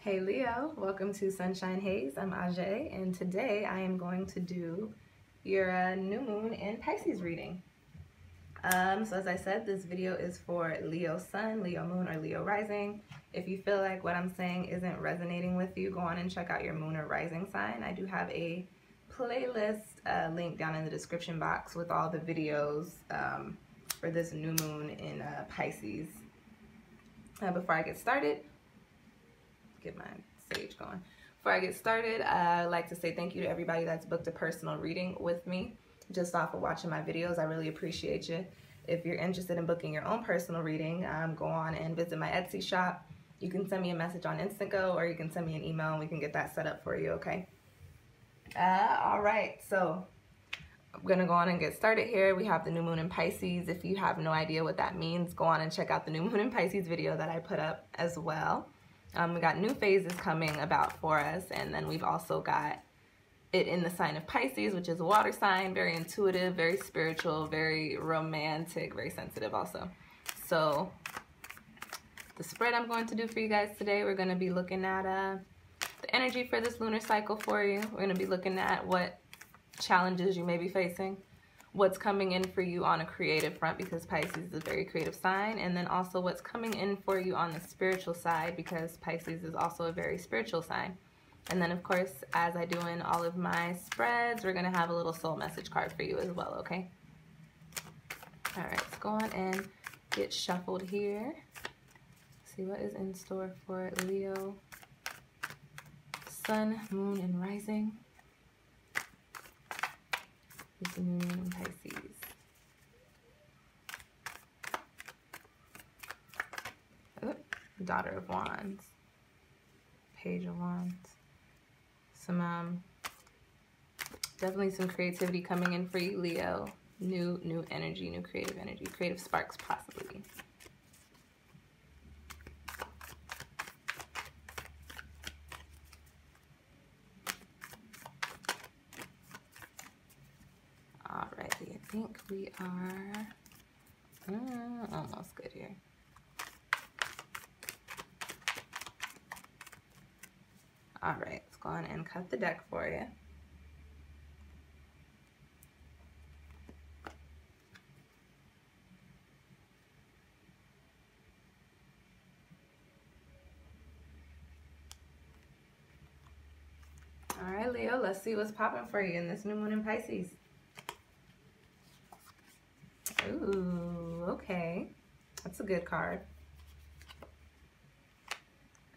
Hey Leo, welcome to Sunshine Haze. I'm Ajay, and today I am going to do your new moon in Pisces reading. So as I said, this video is for Leo Sun, Leo Moon, or Leo Rising. If you feel like what I'm saying isn't resonating with you, go on and check out your moon or rising sign. I do have a playlist link down in the description box with all the videos for this new moon in Pisces. Before I get started, get my sage going. Before I get started, I'd like to say thank you to everybody that's booked a personal reading with me just off of watching my videos. I really appreciate you. If you're interested in booking your own personal reading, go on and visit my Etsy shop. You can send me a message on Instantgo, or you can send me an email and we can get that set up for you, okay? All right, so I'm gonna go on and get started here. We have the new moon in Pisces. If you have no idea what that means, go on and check out the new moon in Pisces video that I put up as well. We got new phases coming about for us, and then we've also got it in the sign of Pisces, which is a water sign, very intuitive, very spiritual, very romantic, very sensitive also. So the spread I'm going to do for you guys today, we're going to be looking at the energy for this lunar cycle for you. We're going to be looking at what challenges you may be facing, what's coming in for you on a creative front, because Pisces is a very creative sign, and then also what's coming in for you on the spiritual side, because Pisces is also a very spiritual sign. And then of course, as I do in all of my spreads, we're going to have a little soul message card for you as well, okay? All right, let's go on and get shuffled here. See what is in store for Leo, Sun, Moon, and Rising. The new moon in Pisces. Oh, Daughter of Wands, Page of Wands. Some definitely some creativity coming in for you, Leo. New energy, new creative energy, creative sparks possibly. Alrighty, I think we are almost good here. Alright, let's go on and cut the deck for you. Alright, Leo, let's see what's popping for you in this new moon in Pisces. Ooh, okay. That's a good card.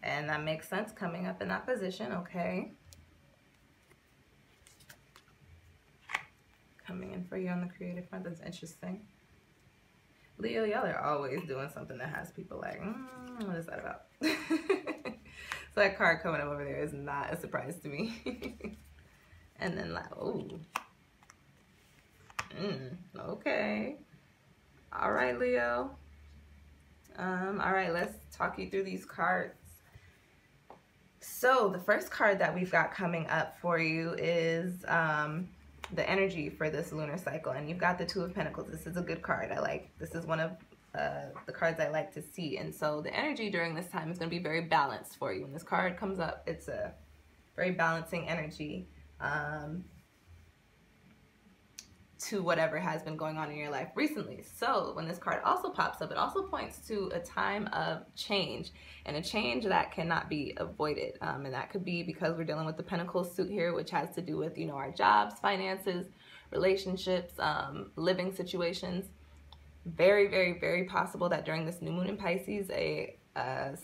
And that makes sense coming up in that position, okay. Coming in for you on the creative front, that's interesting. Leo, y'all are always doing something that has people like, what is that about? So that card coming up over there is not a surprise to me. And then like, oh. Okay. All right, Leo. All right, let's talk you through these cards. So the first card that we've got coming up for you is the energy for this lunar cycle, and you've got the Two of Pentacles. This is a good card. This is one of the cards I like to see, and so the energy during this time is going to be very balanced for you. When this card comes up, it's a very balancing energy to whatever has been going on in your life recently. So when this card also pops up, it also points to a time of change, and a change that cannot be avoided. And that could be because we're dealing with the Pentacles suit here, which has to do with, you know, our jobs, finances, relationships, living situations. Very, very, very possible that during this new moon in Pisces,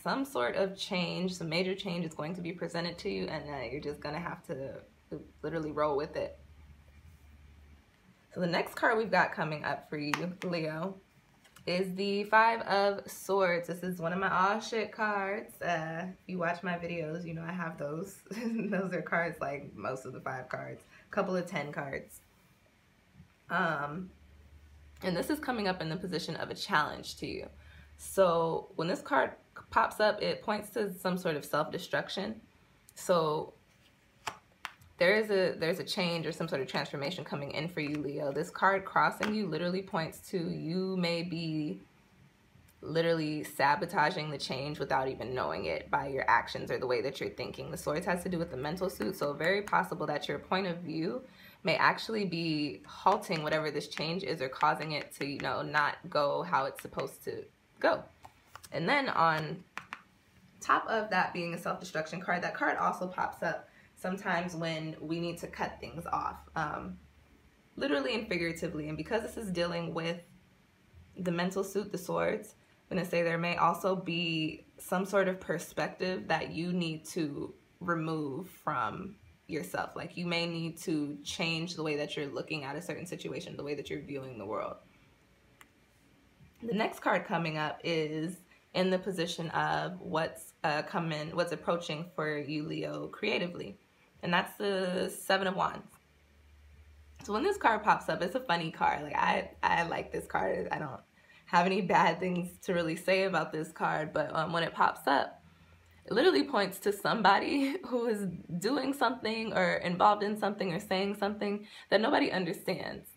some sort of change, some major change is going to be presented to you, and you're just going to have to literally roll with it. So the next card we've got coming up for you, Leo, is the Five of Swords. This is one of my all shit cards. If you watch my videos, you know I have those. Those are cards like most of the 5 cards. A couple of 10 cards. And this is coming up in the position of a challenge to you. So when this card pops up, it points to some sort of self-destruction. So there's a change or some sort of transformation coming in for you, Leo. This card crossing you literally points to you may be literally sabotaging the change without even knowing it by your actions or the way that you're thinking. The Swords has to do with the mental suit, so very possible that your point of view may actually be halting whatever this change is or causing it to, you know, not go how it's supposed to go. And then on top of that being a self-destruction card, that card also pops up sometimes when we need to cut things off, literally and figuratively. And because this is dealing with the mental suit, the Swords, I'm going to say there may also be some sort of perspective that you need to remove from yourself. Like you may need to change the way that you're looking at a certain situation, the way that you're viewing the world. The next card coming up is in the position of what's approaching for you, Leo, creatively. And that's the Seven of Wands. So when this card pops up, it's a funny card. Like I like this card. I don't have any bad things to really say about this card, but when it pops up, it literally points to somebody who is doing something or involved in something or saying something that nobody understands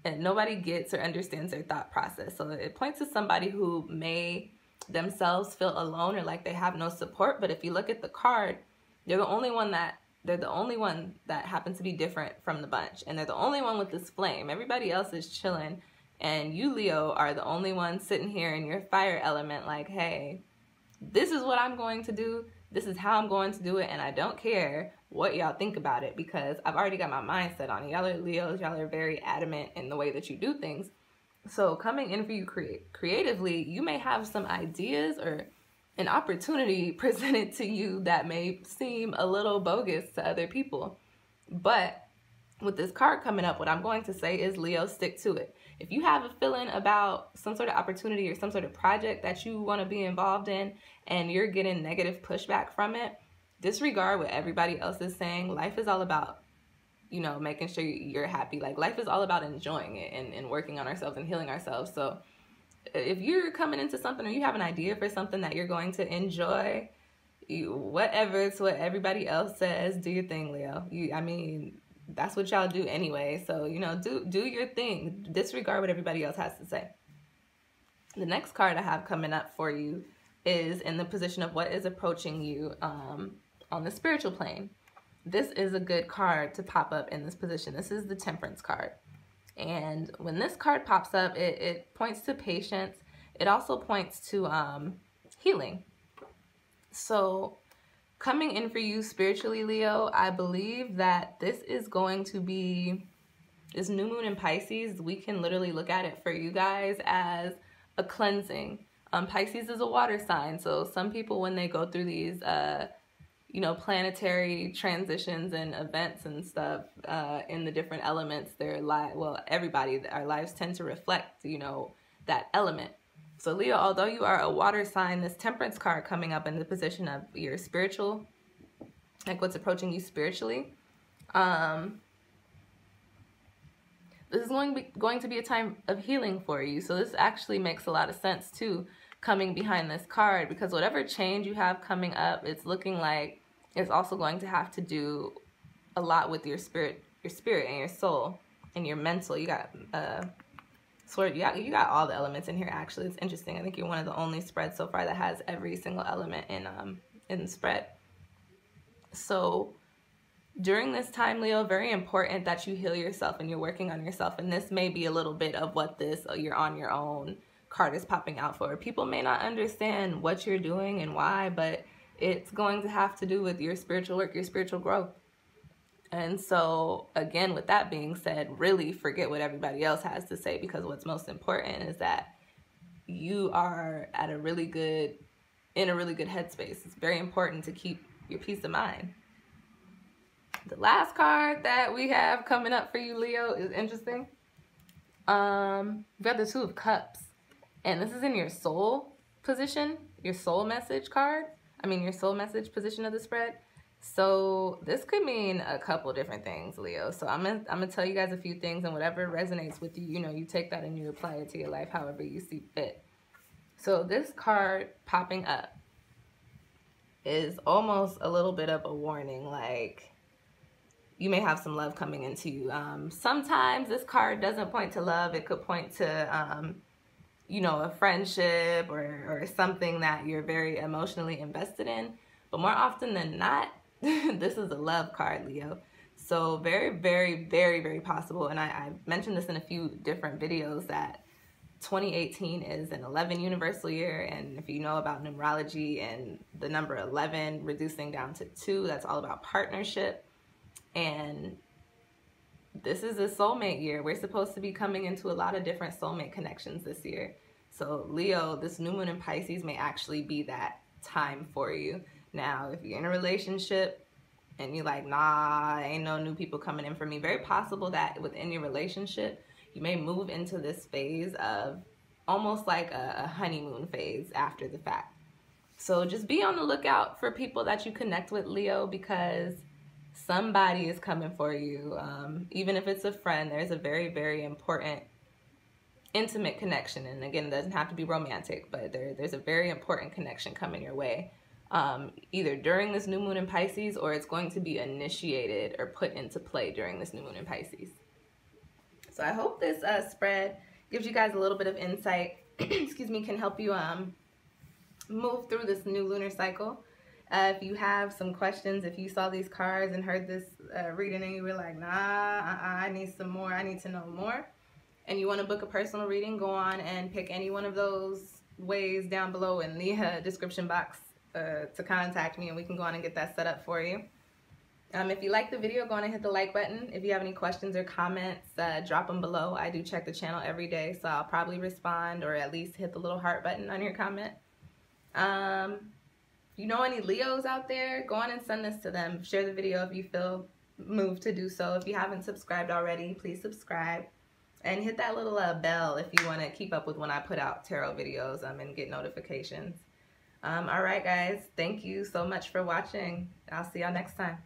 and nobody gets or understands their thought process. So it points to somebody who may themselves feel alone or like they have no support, but if you look at the card, they're the only one that happens to be different from the bunch, and they're the only one with this flame. Everybody else is chilling, and you, Leo, are the only one sitting here in your fire element like, hey, this is what I'm going to do, this is how I'm going to do it, and I don't care what y'all think about it because I've already got my mindset on it. Y'all are Leos, y'all are very adamant in the way that you do things. So coming in for you creatively, you may have some ideas or an opportunity presented to you that may seem a little bogus to other people. But with this card coming up, what I'm going to say is, Leo, stick to it. If you have a feeling about some sort of opportunity or some sort of project that you want to be involved in and you're getting negative pushback from it, disregard what everybody else is saying. Life is all about, you know, making sure you're happy. Like life is all about enjoying it and working on ourselves and healing ourselves. So if you're coming into something or you have an idea for something that you're going to enjoy, whatever it's what everybody else says, do your thing, Leo. I mean, that's what y'all do anyway. So, you know, do your thing. Disregard what everybody else has to say. The next card I have coming up for you is in the position of what is approaching you on the spiritual plane. This is a good card to pop up in this position. This is the Temperance card. And when this card pops up, it points to patience. It also points to healing. So coming in for you spiritually, Leo, I believe that this is going to be, this new moon in Pisces, we can literally look at it for you guys as a cleansing. Pisces is a water sign. So some people, when they go through these you know, planetary transitions and events and stuff in the different elements, their life, well, everybody, our lives tend to reflect, you know, that element. So Leo, although you are a water sign, this Temperance card coming up in the position of your spiritual, like what's approaching you spiritually, this is going to be a time of healing for you. So this actually makes a lot of sense too, coming behind this card, because whatever change you have coming up, it's looking like it's also going to have to do a lot with your spirit and your soul and your mental. You got Sword, you got all the elements in here. Actually, it's interesting. I think you're one of the only spreads so far that has every single element in the spread. So during this time, Leo, very important that you heal yourself and you're working on yourself. And this may be a little bit of what this you're on your own card is popping out for. People may not understand what you're doing and why, but it's going to have to do with your spiritual work, your spiritual growth. And so, again, with that being said, really forget what everybody else has to say, because what's most important is that you are at in a really good headspace. It's very important to keep your peace of mind. The last card that we have coming up for you, Leo, is interesting. We've got the Two of Cups, and this is in your soul position, your soul message card. Your soul message position of the spread. So this could mean a couple different things, Leo. So I'm gonna tell you guys a few things, and whatever resonates with you, you know, you take that and you apply it to your life however you see fit. So this card popping up is almost a little bit of a warning, like you may have some love coming into you. Sometimes this card doesn't point to love. It could point to you know, a friendship or something that you're very emotionally invested in. But more often than not, this is a love card, Leo. So very, very, very, very possible. And I mentioned this in a few different videos that 2018 is an 11 universal year. And if you know about numerology and the number 11 reducing down to 2, that's all about partnership. And this is a soulmate year. We're supposed to be coming into a lot of different soulmate connections this year. So Leo, this new moon in Pisces may actually be that time for you. Now, if you're in a relationship and you're like, nah, ain't no new people coming in for me, very possible that within your relationship, you may move into this phase of almost like a honeymoon phase after the fact. So just be on the lookout for people that you connect with, Leo, because somebody is coming for you. Even if it's a friend, there's a very, very important intimate connection. And again, it doesn't have to be romantic, but there's a very important connection coming your way. Either during this new moon in Pisces, or it's going to be initiated or put into play during this new moon in Pisces. So I hope this spread gives you guys a little bit of insight, excuse me, can help you move through this new lunar cycle. If you have some questions, if you saw these cards and heard this reading and you were like, nah, I need some more, I need to know more, and you want to book a personal reading, go on and pick any one of those ways down below in the description box to contact me, and we can go on and get that set up for you. If you like the video, go on and hit the like button. If you have any questions or comments, drop them below. I do check the channel every day, so I'll probably respond or at least hit the little heart button on your comment. If you know any Leos out there, go on and send this to them. Share the video if you feel moved to do so. If you haven't subscribed already, please subscribe. And hit that little bell if you want to keep up with when I put out tarot videos and get notifications. All right, guys. Thank you so much for watching. I'll see y'all next time.